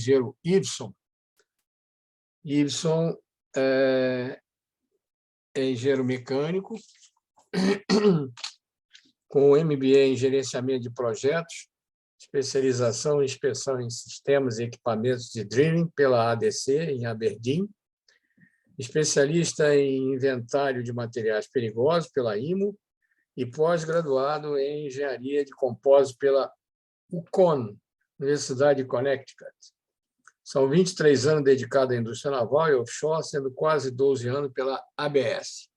engenheiro Ibson. Ibson é engenheiro mecânico, com MBA em gerenciamento de projetos, especialização em inspeção em sistemas e equipamentos de drilling pela ADC, em Aberdeen, especialista em inventário de materiais perigosos pela IMO e pós-graduado em engenharia de compósito pela UConn, Universidade de Connecticut. São 23 anos dedicados à indústria naval e offshore, sendo quase 12 anos pela ABS.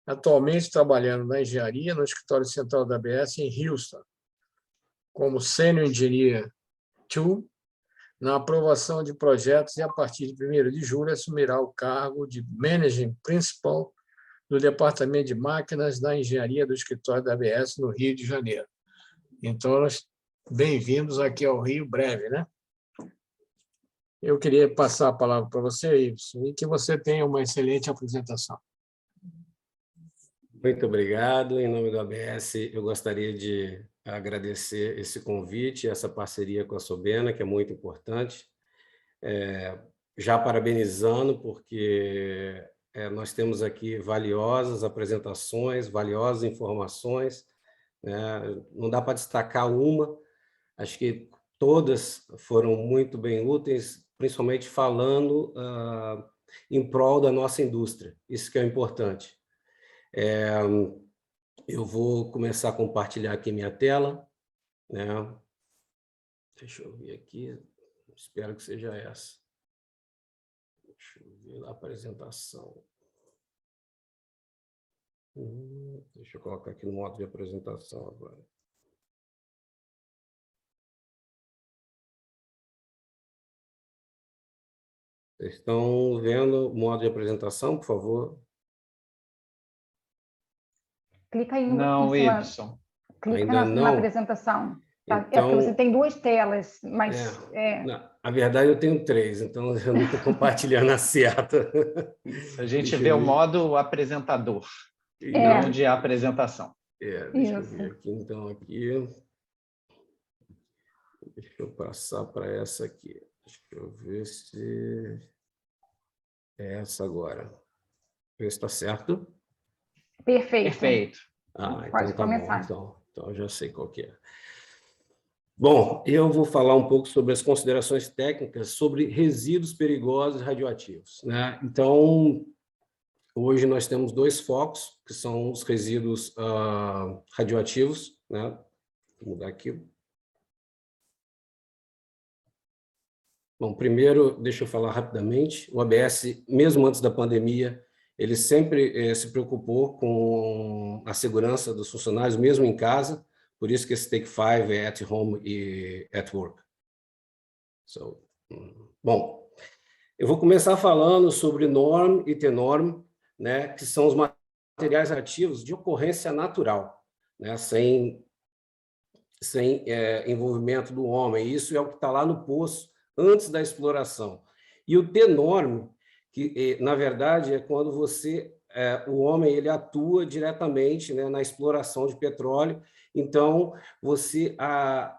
Atualmente trabalhando na engenharia no escritório central da ABS em Houston, como Senior Engineer 2, na aprovação de projetos e, a partir de 1º de julho, assumirá o cargo de Managing Principal do Departamento de Máquinas da Engenharia do escritório da ABS no Rio de Janeiro. Então, bem-vindos aqui ao Rio Breve, né? Eu queria passar a palavra para você, Ibson, e que você tenha uma excelente apresentação. Muito obrigado. Em nome do ABS, eu gostaria de agradecer esse convite, essa parceria com a Sobena, que é muito importante. Já parabenizando, porque nós temos aqui valiosas apresentações, valiosas informações, né? Não dá para destacar uma, acho que todas foram muito bem úteis, principalmente falando em prol da nossa indústria, isso que é importante. Eu vou começar a compartilhar aqui minha tela, né? Deixa eu ver aqui, espero que seja essa. Deixa eu ver a apresentação. Deixa eu colocar aqui no modo de apresentação agora. Vocês estão vendo o modo de apresentação, por favor? Clica aí não, em cima. Ibson. Clica Ainda na não? apresentação. Tá? Então, porque você tem 2 telas, mas... Na verdade, eu tenho 3, então eu não estou compartilhando a certa. A gente vê o modo apresentador, não de apresentação. Deixa eu ver aqui, então, aqui. Deixa eu passar para essa aqui. Deixa eu ver se é essa agora. Ver se está certo. Perfeito. Então pode tá começar. bom. Então, eu já sei qual que é. Bom, eu vou falar um pouco sobre as considerações técnicas sobre resíduos perigosos radioativos, né? Então, hoje nós temos 2 focos, que são os resíduos radioativos, né? Vou mudar aqui. Bom, primeiro, deixa eu falar rapidamente. O ABS, mesmo antes da pandemia, ele sempre se preocupou com a segurança dos funcionários, mesmo em casa. Por isso que esse Take 5 é at home e at work. Bom, eu vou começar falando sobre NORM e TENORM, né, que são os materiais ativos de ocorrência natural, né, sem envolvimento do homem. Isso é o que está lá no poço, antes da exploração. E o TENORM, que, na verdade, é quando o homem ele atua diretamente, né, na exploração de petróleo. Então,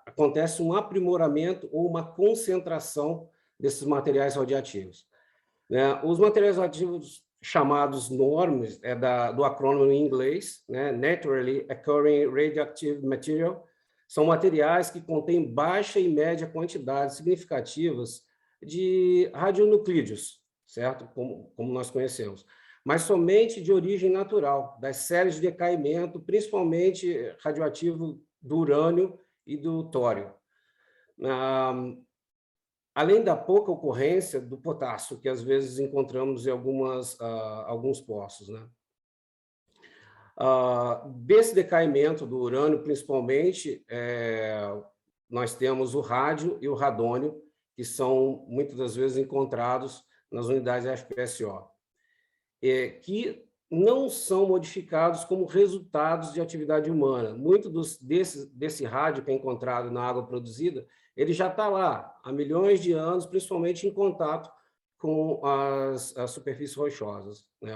acontece um aprimoramento ou uma concentração desses materiais radioativos, né? Os materiais radioativos chamados NORMs, do acrônimo em inglês, né? Naturally Occurring Radioactive Material, são materiais que contêm baixa e média quantidades significativas de radionuclídeos, certo? Como nós conhecemos, mas somente de origem natural, das séries de decaimento, principalmente radioativo do urânio e do tório. Além da pouca ocorrência do potássio, que às vezes encontramos em alguns poços, né? Desse decaimento do urânio, principalmente, nós temos o rádio e o radônio, que são muitas das vezes encontrados nas unidades FPSO, que não são modificados como resultados de atividade humana. Muito desse rádio que é encontrado na água produzida, ele já está lá há milhões de anos, principalmente em contato com as superfícies rochosas, né?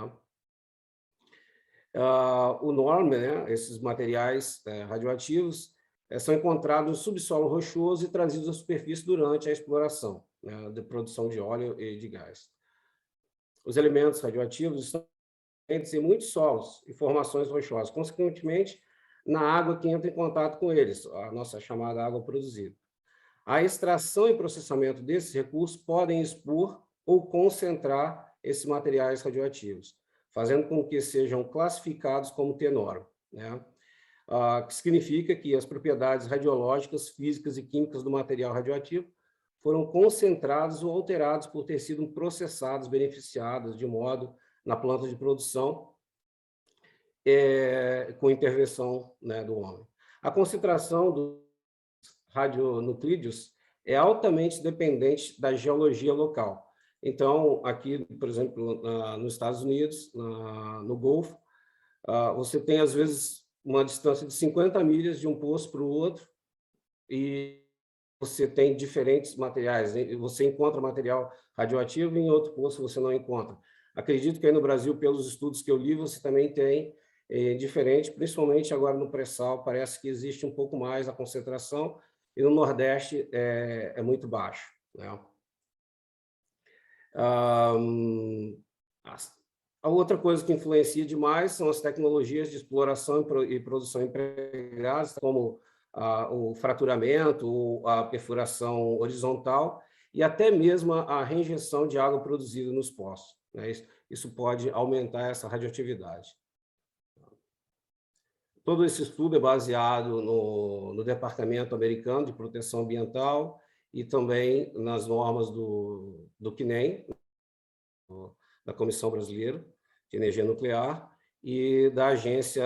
O NORM, né, esses materiais radioativos, são encontrados no subsolo rochoso e trazidos à superfície durante a exploração, né, de produção de óleo e de gás. Os elementos radioativos estão presentes em muitos solos e formações rochosas, consequentemente, na água que entra em contato com eles, a nossa chamada água produzida. A extração e processamento desses recursos podem expor ou concentrar esses materiais radioativos, fazendo com que sejam classificados como tenoro, né? Que significa que as propriedades radiológicas, físicas e químicas do material radioativo foram concentrados ou alterados por ter sido processados, beneficiados de modo na planta de produção, com intervenção, né, do homem. A concentração dos radionuclídeos é altamente dependente da geologia local. Então, aqui, por exemplo, nos Estados Unidos, no Golfo, você tem, às vezes, uma distância de 50 milhas de um poço para o outro, e você tem diferentes materiais. Você encontra material radioativo e em outro poço você não encontra. Acredito que aí no Brasil, pelos estudos que eu li, você também tem diferente, principalmente agora no pré-sal, parece que existe um pouco mais a concentração, e no Nordeste é muito baixo, né? A outra coisa que influencia demais são as tecnologias de exploração e produção empregadas, como o fraturamento, a perfuração horizontal e até mesmo a reinjeção de água produzida nos poços, né? Isso pode aumentar essa radioatividade. Todo esse estudo é baseado no Departamento Americano de Proteção Ambiental e também nas normas do CNEN, da Comissão Brasileira de Energia Nuclear e da Agência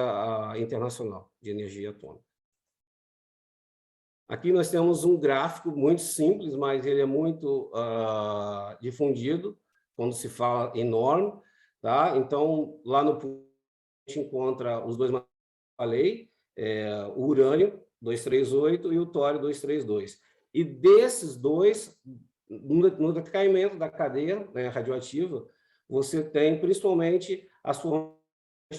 Internacional de Energia Atômica. Aqui nós temos um gráfico muito simples, mas ele é muito difundido quando se fala em norma, tá? Então, lá no a gente encontra os dois materiais que eu falei, o urânio 238 e o tório 232. E desses dois, no decaimento da cadeia, né, radioativa, você tem principalmente as formas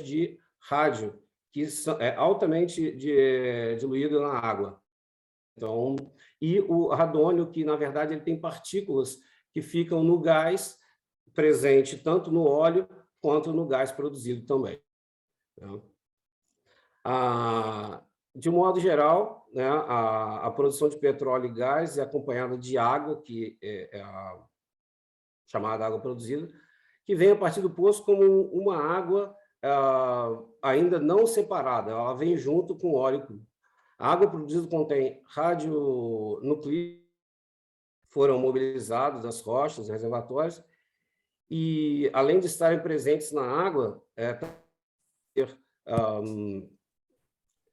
de rádio, que é altamente diluída na água. Então, e o radônio, que na verdade ele tem partículas que ficam no gás presente tanto no óleo quanto no gás produzido também. De modo geral, né, a produção de petróleo e gás é acompanhada de água, que é a chamada água produzida, que vem a partir do poço como uma água ainda não separada, ela vem junto com o óleo cru. A água produzida contém radionuclídeos, foram mobilizados das rochas, reservatórios, e além de estarem presentes na água,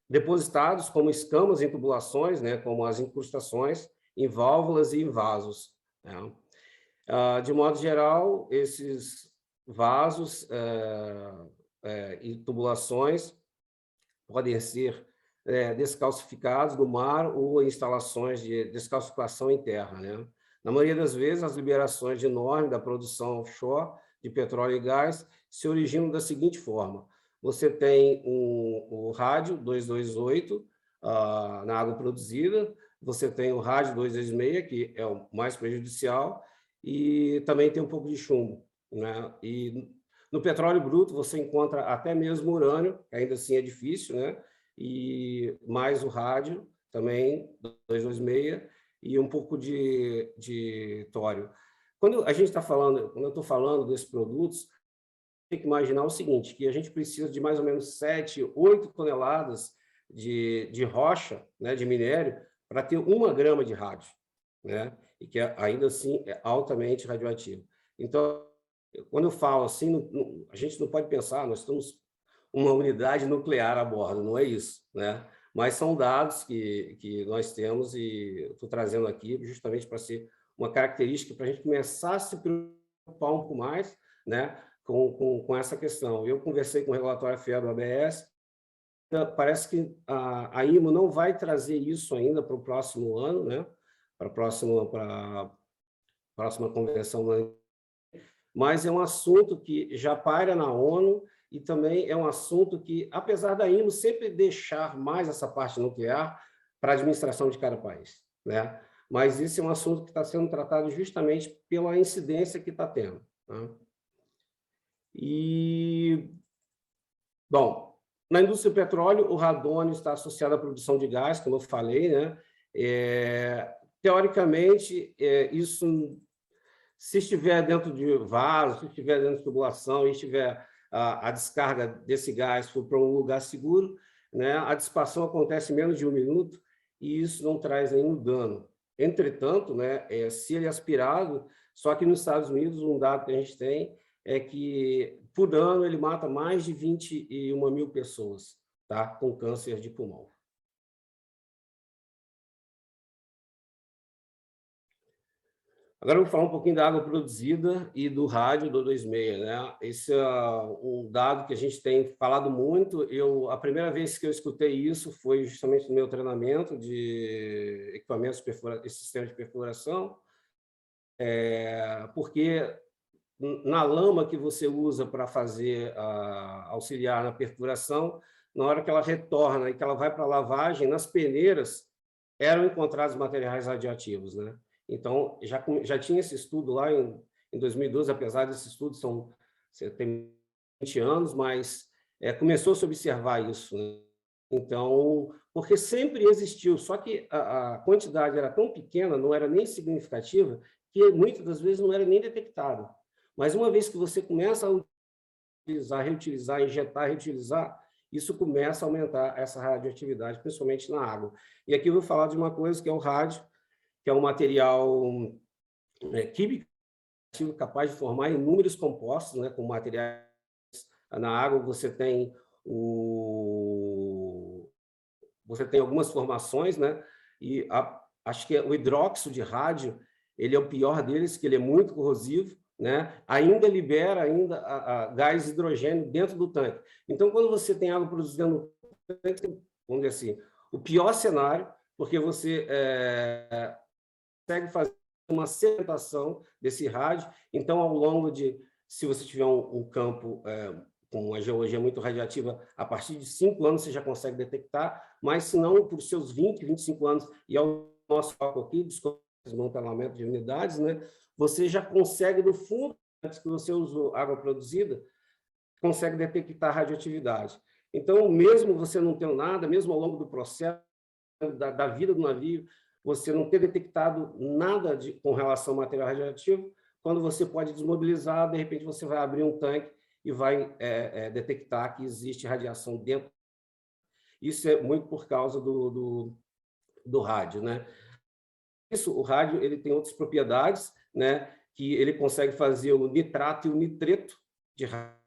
depositados como escamas em tubulações, né, como as incrustações em válvulas e em vasos, né? De modo geral, esses vasos e tubulações podem ser descalcificados no mar ou em instalações de descalcificação em terra, né? Na maioria das vezes, as liberações enormes da produção offshore de petróleo e gás se originam da seguinte forma: você tem o rádio 228 na água produzida, você tem o rádio 226, que é o mais prejudicial, e também tem um pouco de chumbo, né? E no petróleo bruto você encontra até mesmo urânio, que ainda assim é difícil, né? E mais o rádio, também 226, e um pouco de tório. Quando a gente está falando, quando eu estou falando desses produtos, tem que imaginar o seguinte, que a gente precisa de mais ou menos 7, 8 toneladas de rocha, né, de minério, para ter 1 grama de rádio, né? E que ainda assim é altamente radioativo. Então, quando eu falo assim, a gente não pode pensar, nós temos uma unidade nuclear a bordo, não é isso, né? Mas são dados que nós temos e estou trazendo aqui justamente para ser uma característica para a gente começar a se preocupar um pouco mais, né, com essa questão. Eu conversei com o relatório FEA do ABS, parece que a IMO não vai trazer isso ainda para o próximo ano, né, para a próxima convenção, mas é um assunto que já paira na ONU e também é um assunto que, apesar da IMO sempre deixar mais essa parte nuclear para a administração de cada país, né? Mas esse é um assunto que está sendo tratado justamente pela incidência que está tendo, né? E, bom, na indústria do petróleo, o radônio está associado à produção de gás, como eu falei, né? Teoricamente, isso, se estiver dentro de vaso, se estiver dentro de tubulação e estiver a descarga desse gás for para um lugar seguro, né, a dissipação acontece em menos de 1 minuto e isso não traz nenhum dano. Entretanto, né, se ele é aspirado, só que nos Estados Unidos, um dado que a gente tem é que, por ano, ele mata mais de 21 mil pessoas, tá, com câncer de pulmão. Agora eu vou falar um pouquinho da água produzida e do rádio do 26, né? Esse é um dado que a gente tem falado muito. A primeira vez que eu escutei isso foi justamente no meu treinamento de equipamentos de perfuração, esse sistema de perfuração, porque na lama que você usa para fazer auxiliar na perfuração, na hora que ela retorna e que ela vai para a lavagem, nas peneiras eram encontrados materiais radioativos, né? Então, já tinha esse estudo lá em 2012, apesar desse estudo tem 20 anos, mas começou a se observar isso, né? Então, porque sempre existiu, só que a quantidade era tão pequena, não era nem significativa, que muitas das vezes não era nem detectado. Mas uma vez que você começa a utilizar, reutilizar, injetar, reutilizar, isso começa a aumentar essa radioatividade, principalmente na água. E aqui eu vou falar de uma coisa que é o rádio, que é um material químico capaz de formar inúmeros compostos, né, com materiais. Na água você tem algumas formações, né, e acho que o hidróxido de rádio, ele é o pior deles, que ele é muito corrosivo, né, ainda libera gás hidrogênio dentro do tanque. Então, quando você tem água produzida no tanque, vamos dizer assim, o pior cenário, porque você consegue fazer uma segmentação desse rádio. Então, ao longo se você tiver um campo com uma geologia muito radiativa, a partir de 5 anos você já consegue detectar, mas se não, por seus 20, 25 anos, e ao nosso foco aqui, desmantelamento de unidades, né, você já consegue, no fundo, antes que você usou água produzida, consegue detectar radioatividade. Então, mesmo você não tendo nada, mesmo ao longo do processo da vida do navio, você não ter detectado nada com relação ao material radioativo, quando você pode desmobilizar, de repente você vai abrir um tanque e vai detectar que existe radiação dentro. Isso é muito por causa do rádio, né? O rádio ele tem outras propriedades, né? Que ele consegue fazer o nitrato e o nitreto de rádio.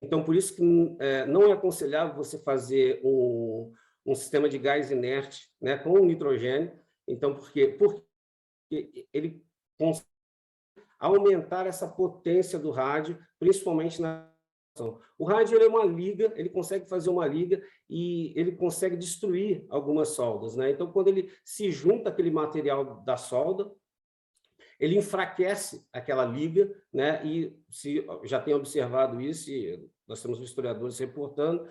Então, por isso que não é aconselhável você fazer um sistema de gás inerte, né, com nitrogênio. Então, porque ele consegue aumentar essa potência do rádio, principalmente na ação. O rádio ele é uma liga, ele consegue fazer uma liga e ele consegue destruir algumas soldas, né? Então, quando ele se junta aquele material da solda, ele enfraquece aquela liga, né? E se já tem observado isso, e nós temos historiadores reportando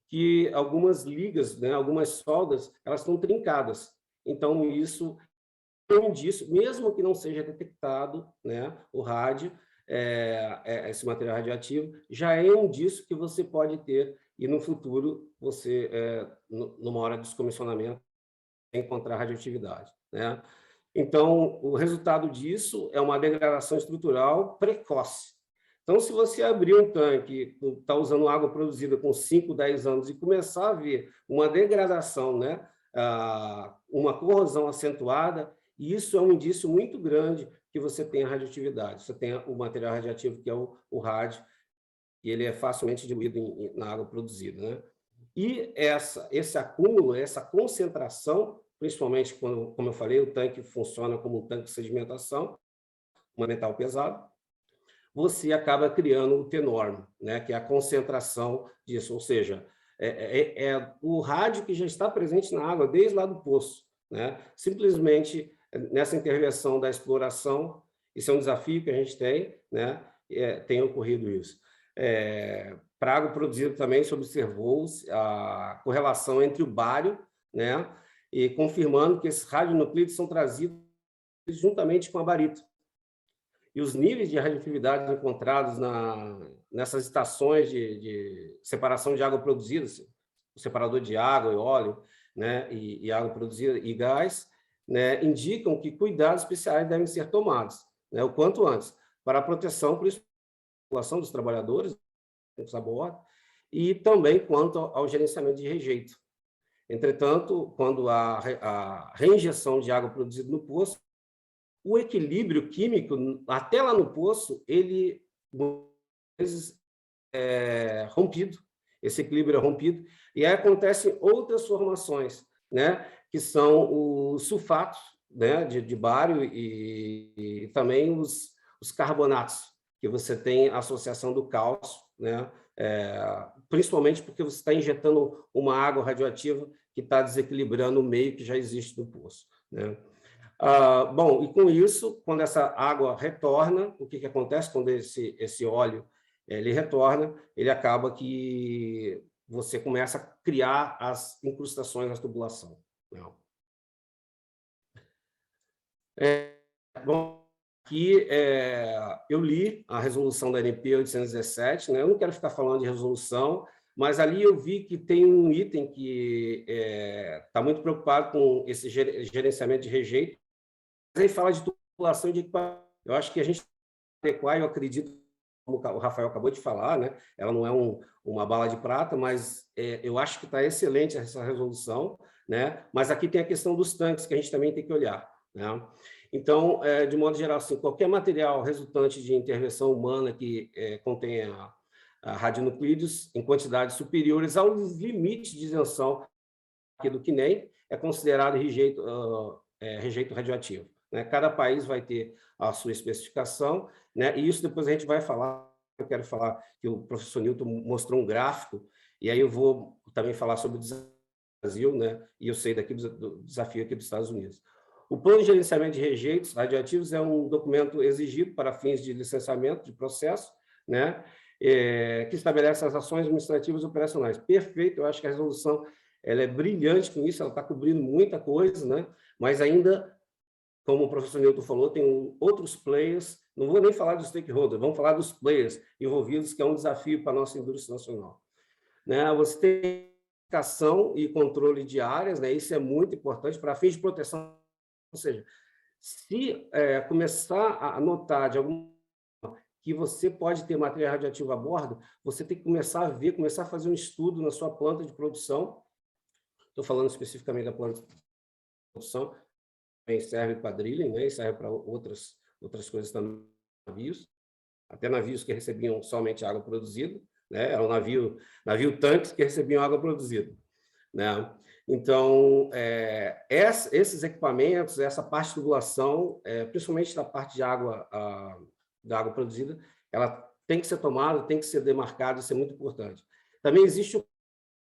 que algumas ligas, né, algumas soldas, elas estão trincadas. Então, isso é um indício, mesmo que não seja detectado, né, o rádio, esse material radioativo, já é um indício que você pode ter, e no futuro, você, numa hora de descomissionamento, encontrar radioatividade, né? Então, o resultado disso é uma degradação estrutural precoce. Então, se você abrir um tanque, está usando água produzida com 5, 10 anos e começar a ver uma degradação, né, uma corrosão acentuada, isso é um indício muito grande que você tem a radioatividade. Você tem o material radioativo, que é o rádio, e ele é facilmente diluído na água produzida, né? E esse acúmulo, essa concentração, principalmente quando, como eu falei, o tanque funciona como um tanque de sedimentação, um metal pesado, você acaba criando o T-norm, né, que é a concentração disso, ou seja, o rádio que já está presente na água desde lá do poço, né? Simplesmente nessa intervenção da exploração, isso é um desafio que a gente tem, né? Tem ocorrido isso. Para a água produzida também se observou a correlação entre o bário, né, e confirmando que esses radionuclídeos são trazidos juntamente com a barito. E os níveis de radioatividade encontrados nessas estações de separação de água produzida, o separador de água e óleo, né, e água produzida e gás, né, indicam que cuidados especiais devem ser tomados, né, o quanto antes, para a proteção, principalmente da população dos trabalhadores a bordo, e também quanto ao gerenciamento de rejeito. Entretanto, quando a reinjeção de água produzida no poço, o equilíbrio químico, até lá no poço, ele, às vezes, é rompido, esse equilíbrio é rompido, e aí acontecem outras formações, né, que são os sulfatos, né, de bário e também os carbonatos, que você tem a associação do cálcio, né, principalmente porque você está injetando uma água radioativa que está desequilibrando o meio que já existe no poço, né? Bom, e com isso, quando essa água retorna, o que acontece quando esse óleo ele retorna? Ele acaba que você começa a criar as incrustações na tubulação. Bom, aqui eu li a resolução da ANP 817, né? Eu não quero ficar falando de resolução, mas ali eu vi que tem um item que está muito preocupado com esse gerenciamento de rejeito. Ele fala de tubulação e de equipamento. Eu acho que a gente adequar, eu acredito, como o Rafael acabou de falar, né? Ela não é uma bala de prata, mas eu acho que está excelente essa resolução, né? Mas aqui tem a questão dos tanques, que a gente também tem que olhar, né? Então, de modo geral, assim, qualquer material resultante de intervenção humana que contenha radionuclídeos em quantidades superiores aos limites de isenção aqui do CNEM é considerado rejeito radioativo, né? Cada país vai ter a sua especificação, né? E isso depois a gente vai falar. Eu quero falar que o professor Newton mostrou um gráfico, e aí eu vou também falar sobre o desafio do Brasil, né? E eu sei daqui do desafio aqui dos Estados Unidos. O Plano de Gerenciamento de Rejeitos Radioativos é um documento exigido para fins de licenciamento de processo, né? Que estabelece as ações administrativas e operacionais. Perfeito, eu acho que a resolução ela é brilhante com isso, ela está cobrindo muita coisa, né? Mas ainda, como o professor Newton falou, tem outros players, não vou nem falar dos stakeholders, vamos falar dos players envolvidos, que é um desafio para a nossa indústria nacional, né? Você tem identificação e controle de áreas, né? Isso é muito importante para fins de proteção, ou seja, se começar a notar de algum que você pode ter material radioativo a bordo, você tem que começar a ver, começar a fazer um estudo na sua planta de produção. Estou falando especificamente da planta de produção, também serve para drilling, né? E serve para outras coisas também, navios, até navios que recebiam somente água produzida, né? Era um navio tanques que recebiam água produzida, né? Então, esses equipamentos, essa parte de tubulação, principalmente da parte de água, da água produzida, ela tem que ser tomada, tem que ser demarcada, isso é muito importante. Também existem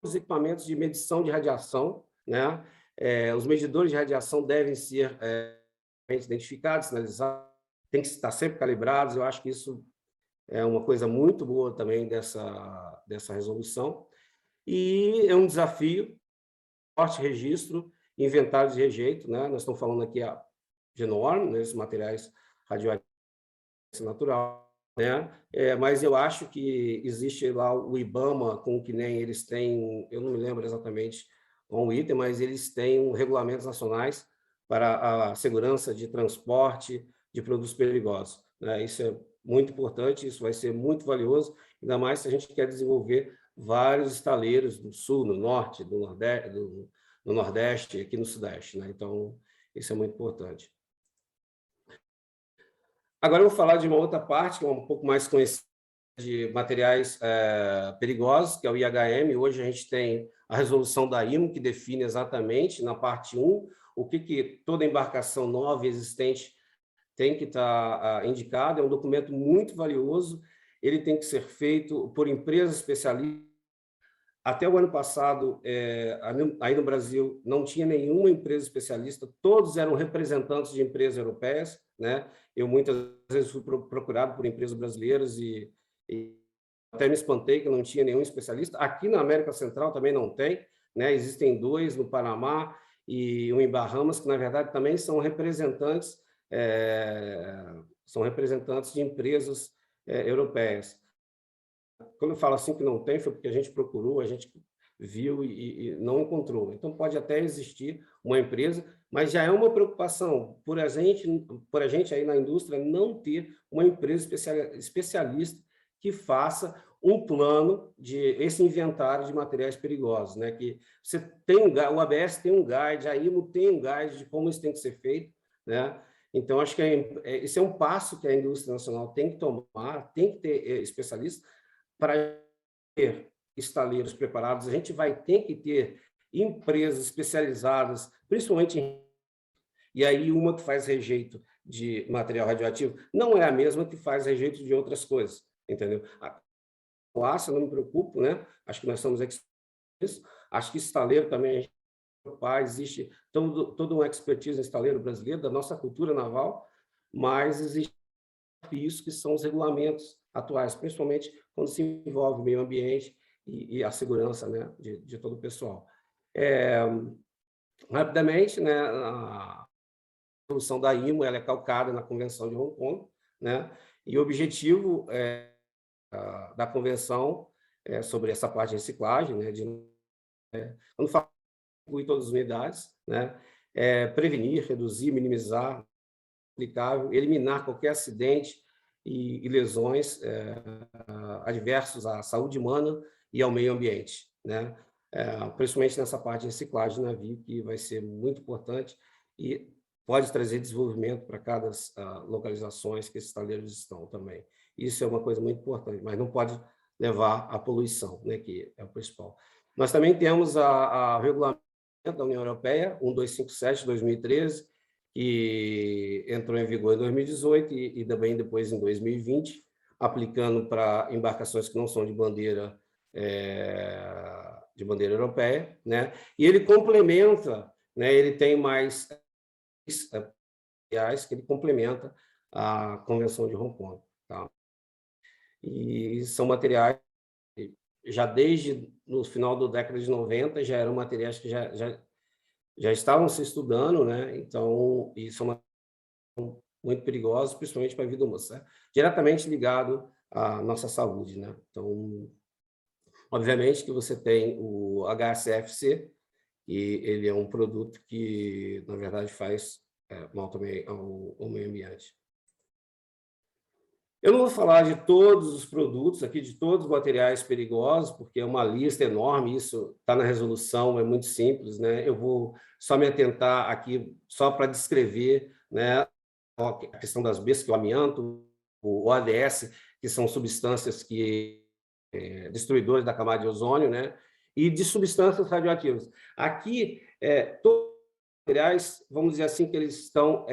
os equipamentos de medição de radiação, né? Os medidores de radiação devem ser identificados, sinalizados, tem que estar sempre calibrados. Eu acho que isso é uma coisa muito boa também dessa resolução. E é um desafio, forte registro, inventário de rejeito, né? Nós estamos falando aqui de norma, né? Esses materiais radioativos natural, né? Mas eu acho que existe lá o IBAMA, com o que nem eles têm, eu não me lembro exatamente com o item, mas eles têm regulamentos nacionais para a segurança de transporte de produtos perigosos, né? Isso é muito importante, isso vai ser muito valioso, ainda mais se a gente quer desenvolver vários estaleiros no sul, no norte, no nordeste, aqui no sudeste, né? Então, isso é muito importante. Agora eu vou falar de uma outra parte, que é um pouco mais conhecida, de materiais perigosos, que é o IHM. Hoje a gente tem a resolução da IMO, que define exatamente, na parte 1, o que toda embarcação nova e existente tem que estar indicado. É um documento muito valioso, ele tem que ser feito por empresas especialistas. Até o ano passado, aí no Brasil, não tinha nenhuma empresa especialista, todos eram representantes de empresas europeias, né? Eu muitas vezes fui procurado por empresas brasileiras e até me espantei que não tinha nenhum especialista. Aqui na América Central também não tem, né? Existem 2 no Panamá e um em Bahamas, que, na verdade, também são representantes de empresas europeias. Quando eu falo assim que não tem, foi porque a gente procurou, a gente viu e não encontrou. Então, pode até existir uma empresa, mas já é uma preocupação por a gente aí na indústria não ter uma empresa especialista que faça um plano de esse inventário de materiais perigosos, né? Que você tem o ABS tem um guide, a IMO tem um guide de como isso tem que ser feito, né? Então, acho que esse é um passo que a indústria nacional tem que tomar, tem que ter especialistas para ter estaleiros preparados. A gente vai ter que ter empresas especializadas, principalmente e aí uma que faz rejeito de material radioativo não é a mesma que faz rejeito de outras coisas, entendeu? O aço, eu não me preocupo, né? Acho que nós somos experts. Acho que estaleiro também existe todo um expertise em estaleiro brasileiro, da nossa cultura naval, mas existe desafios que são os regulamentos atuais, principalmente quando se envolve o meio ambiente e a segurança, né, de todo o pessoal. Rapidamente, né, a resolução da IMO ela é calcada na Convenção de Hong Kong, né, e o objetivo da Convenção sobre essa parte de reciclagem, né, quando fala inclui todas as unidades, né, prevenir, reduzir, minimizar, aplicável, eliminar qualquer acidente e lesões adversos à saúde humana e ao meio ambiente, né? Principalmente nessa parte de reciclagem de navio, que vai ser muito importante e pode trazer desenvolvimento para cada localizações que esses estaleiros estão também. Isso é uma coisa muito importante, mas não pode levar à poluição, né, que é o principal. Nós também temos a regulamento da União Europeia, 1257/2013, que entrou em vigor em 2018 e também depois em 2020, aplicando para embarcações que não são de bandeira europeia, né? E ele complementa, né? Ele tem mais que ele complementa a Convenção de Hong Kong, tá? E são materiais já desde no final da década de 90 já eram materiais que já estavam se estudando, né? Então, e são muito perigosos, principalmente para a vida humana, né? Diretamente ligado à nossa saúde, né? Então, obviamente que você tem o HCFC, e ele é um produto que, na verdade, faz mal também ao meio ambiente. Eu não vou falar de todos os produtos aqui, de todos os materiais perigosos, porque é uma lista enorme, isso está na resolução, é muito simples, né? Eu vou só me atentar aqui, só para descrever, né, a questão das BES, que é o amianto, o ODS, que são substâncias destruidoras da camada de ozônio, né? E de substâncias radioativas. Aqui, todos os materiais, vamos dizer assim, que eles estão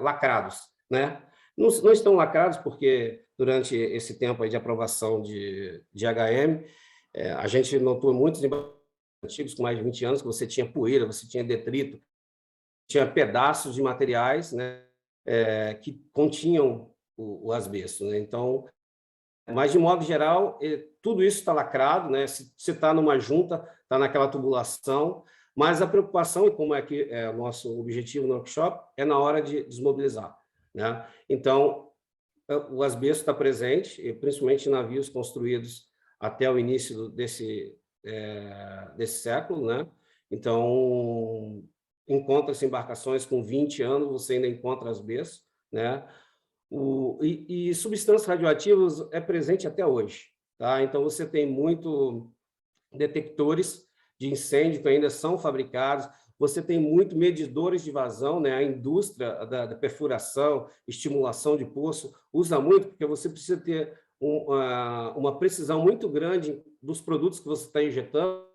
lacrados, né? Não estão lacrados porque, durante esse tempo aí de aprovação de HM, a gente notou muitos antigos com mais de 20 anos que você tinha poeira, você tinha detrito, tinha pedaços de materiais, né, que continham o asbesto, né? Então, mas, de modo geral, tudo isso está lacrado, né? Se você está numa junta, está naquela tubulação, mas a preocupação, e como é que é o nosso objetivo no workshop, é na hora de desmobilizar, né? Então, o asbesto está presente, principalmente em navios construídos até o início desse século, né? Então, encontra-se embarcações com 20 anos, você ainda encontra asbesto, né? E substâncias radioativas é presente até hoje, tá? Então, você tem muito detectores de incêndio que ainda são fabricados, você tem muito medidores de vazão, né? A indústria da perfuração, estimulação de poço, usa muito, porque você precisa ter uma precisão muito grande dos produtos que você está injetando.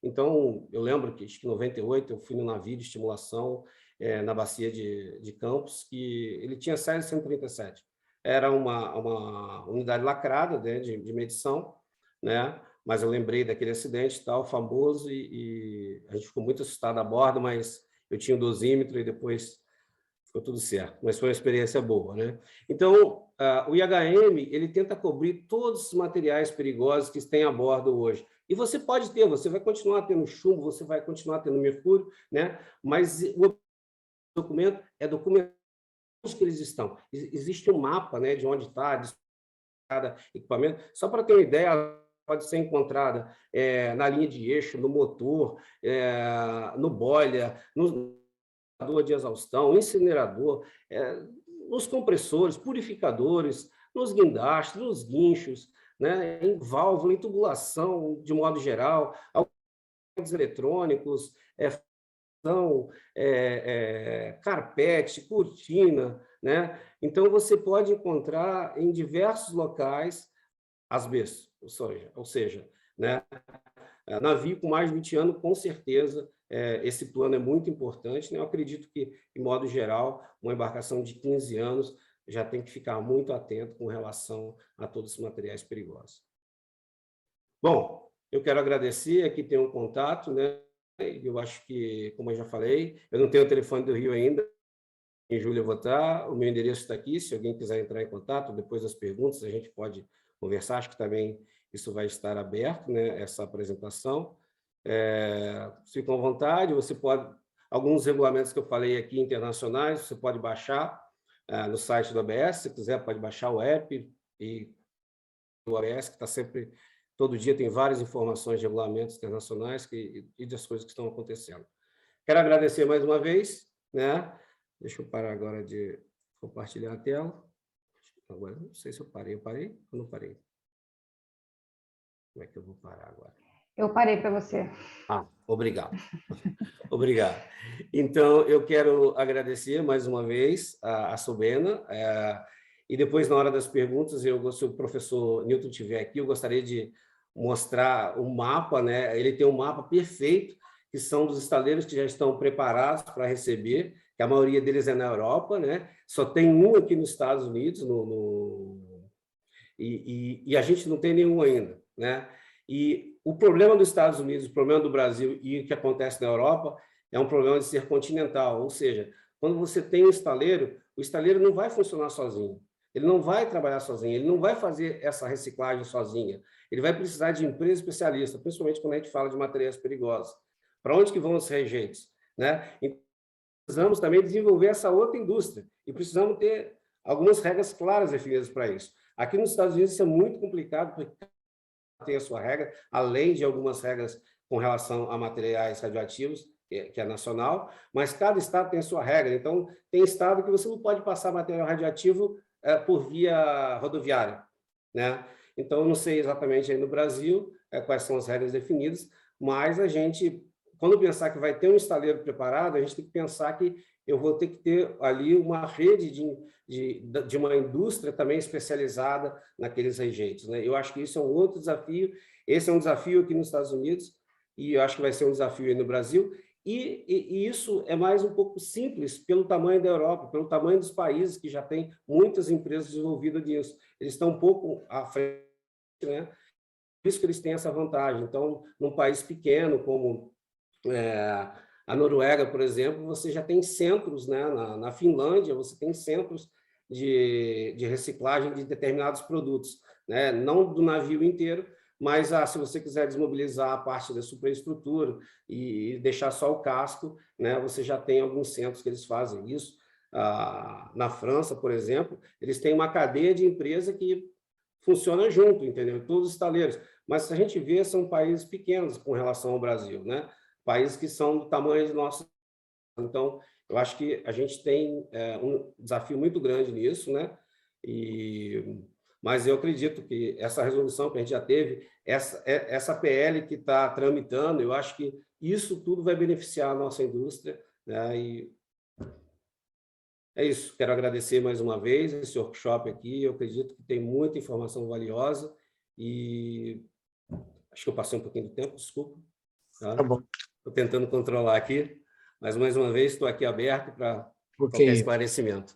Então, eu lembro que, acho que em 98, eu fui no navio de estimulação na bacia de Campos, que ele tinha Césio 137. Era uma unidade lacrada, né, de medição, né? Mas eu lembrei daquele acidente tal, famoso, e a gente ficou muito assustado a bordo, mas eu tinha o dosímetro e depois ficou tudo certo. Mas foi uma experiência boa, né? Então, o IHM, ele tenta cobrir todos os materiais perigosos que tem a bordo hoje. E você pode ter, você vai continuar tendo chumbo, você vai continuar tendo mercúrio, né? Mas o documento é documento que eles estão. Existe um mapa, né, de onde está cada equipamento. Só para ter uma ideia, pode ser encontrada na linha de eixo, no motor, no boiler, no incinerador de exaustão, incinerador, nos compressores, purificadores, nos guindastes, nos guinchos, né, em válvula, em tubulação, de modo geral, alguns eletrônicos, carpete, cortina, né? Então, você pode encontrar em diversos locais asbesto, ou seja, né? Navio com mais de 20 anos, com certeza, esse plano é muito importante, né? Eu acredito que, de modo geral, uma embarcação de 15 anos já tem que ficar muito atento com relação a todos os materiais perigosos. Bom, eu quero agradecer, aqui tem um contato, né? Eu acho que, como eu já falei, eu não tenho o telefone do Rio ainda, em julho eu vou estar, o meu endereço está aqui, se alguém quiser entrar em contato, depois das perguntas, a gente pode conversar, acho que também isso vai estar aberto, né, essa apresentação. Fiquem à vontade, você pode, alguns regulamentos que eu falei aqui internacionais, você pode baixar no site do ABS, se quiser pode baixar o app e o ABS, que está sempre, todo dia tem várias informações de regulamentos internacionais e das coisas que estão acontecendo. Quero agradecer mais uma vez, né? Deixa eu parar agora de compartilhar a tela. Agora, não sei se eu parei ou não parei? Como é que eu vou parar agora? Eu parei para você. Obrigado. Obrigado. Então, eu quero agradecer mais uma vez a Sobena, e depois, na hora das perguntas, se o professor Newton estiver aqui, eu gostaria de mostrar o mapa, né? Ele tem um mapa perfeito, que são dos estaleiros que já estão preparados para receber, que a maioria deles é na Europa, né? Só tem um aqui nos Estados Unidos, e a gente não tem nenhum ainda, né? E o problema dos Estados Unidos, o problema do Brasil e o que acontece na Europa é um problema de ser continental, ou seja, quando você tem um estaleiro, o estaleiro não vai funcionar sozinho, ele não vai trabalhar sozinho, ele não vai fazer essa reciclagem sozinha, ele vai precisar de empresa especialista, principalmente quando a gente fala de materiais perigosos. Para onde que vão os rejeitos, né? Então, precisamos também desenvolver essa outra indústria e precisamos ter algumas regras claras definidas para isso. Aqui nos Estados Unidos isso é muito complicado, porque tem a sua regra, além de algumas regras com relação a materiais radioativos, que é nacional, mas cada estado tem a sua regra. Então, tem estado que você não pode passar material radioativo por via rodoviária, né? Então, eu não sei exatamente aí no Brasil quais são as regras definidas, mas a gente, quando pensar que vai ter um estaleiro preparado, a gente tem que pensar que eu vou ter que ter ali uma rede de uma indústria também especializada naqueles rejeitos, né? Eu acho que isso é um outro desafio. Esse é um desafio aqui nos Estados Unidos e eu acho que vai ser um desafio aí no Brasil. E isso é mais um pouco simples pelo tamanho da Europa, pelo tamanho dos países que já têm muitas empresas desenvolvidas nisso. Eles estão um pouco à frente, né? Por isso que eles têm essa vantagem. Então, num país pequeno como a Noruega, por exemplo, você já tem centros, né? Na Finlândia, você tem centros de reciclagem de determinados produtos, né? Não do navio inteiro, mas se você quiser desmobilizar a parte da superestrutura e deixar só o casco, né? Você já tem alguns centros que eles fazem isso. Na França, por exemplo, eles têm uma cadeia de empresa que funciona junto, entendeu? Todos os estaleiros. Mas se a gente vê, são países pequenos com relação ao Brasil, né? Países que são do tamanho de nosso. Então, eu acho que a gente tem um desafio muito grande nisso, né? Mas eu acredito que essa resolução que a gente já teve, essa PL que está tramitando, eu acho que isso tudo vai beneficiar a nossa indústria, né? E é isso. Quero agradecer mais uma vez esse workshop aqui. Eu acredito que tem muita informação valiosa e acho que eu passei um pouquinho do tempo, desculpa. Tá bom. Estou tentando controlar aqui, mas mais uma vez estou aqui aberto para qualquer esclarecimento.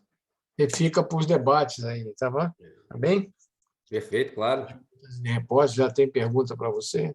E fica para os debates ainda, tá bom? Tá bem? Perfeito, claro. Já tem pergunta para você?